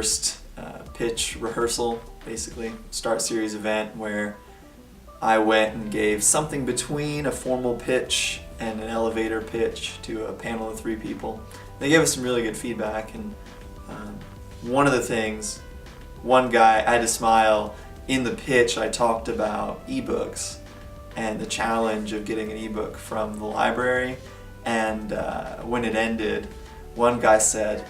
first pitch rehearsal, basically, start series event where I went and gave something between a formal pitch and an elevator pitch to a panel of 3 people. They gave us some really good feedback, and one of the things, one guy, I had to smile. In the pitch I talked about ebooks and the challenge of getting an ebook from the library, and when it ended, one guy said,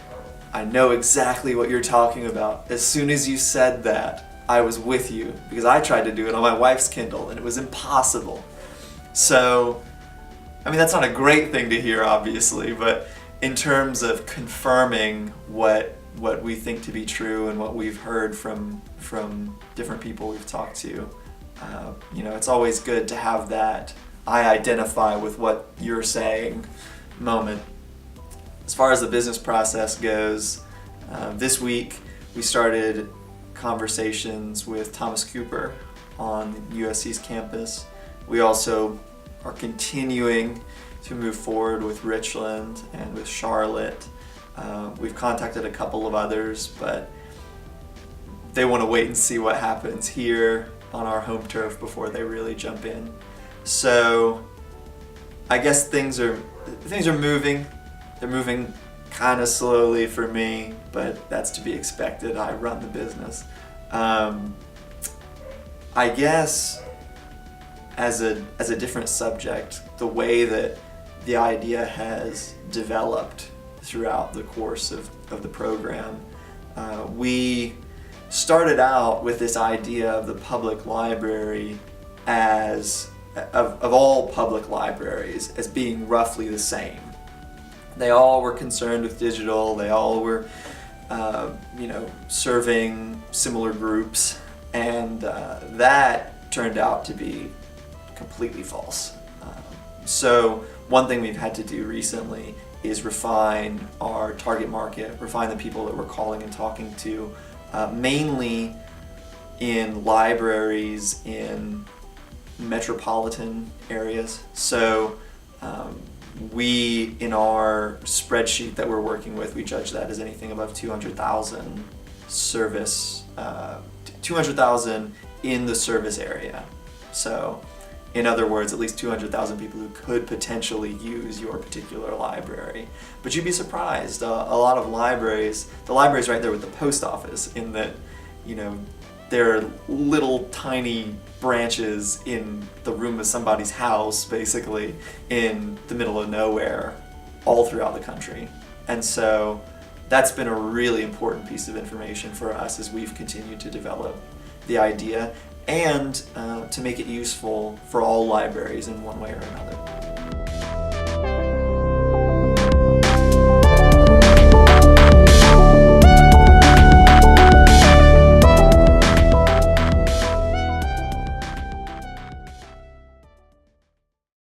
"I know exactly what you're talking about. As soon as you said that, I was with you, because I tried to do it on my wife's Kindle and it was impossible." So, I mean, that's not a great thing to hear, obviously, but in terms of confirming what we think to be true and what we've heard from different people we've talked to, it's always good to have that I identify with what you're saying moment. As far as the business process goes, this week we started conversations with Thomas Cooper on USC's campus. We also are continuing to move forward with Richland and with Charlotte. We've contacted a couple of others, but they want to wait and see what happens here on our home turf before they really jump in. So I guess things are moving. They're moving kind of slowly for me, but that's to be expected. I run the business. I guess as a different subject, the way that the idea has developed throughout the course of the program, we started out with this idea of the public library as, of all public libraries, as being roughly the same. They all were concerned with digital, they all were serving similar groups, and that turned out to be completely false. So one thing we've had to do recently is refine our target market, refine the people that we're calling and talking to, mainly in libraries in metropolitan areas. So we, in our spreadsheet that we're working with, we judge that as anything above 200,000 service, 200,000 in the service area. So in other words, at least 200,000 people who could potentially use your particular library. But you'd be surprised, a lot of libraries, the library's right there with the post office, in that, there are little tiny branches in the room of somebody's house, basically, in the middle of nowhere, all throughout the country. And so that's been a really important piece of information for us as we've continued to develop the idea, and to make it useful for all libraries in one way or another.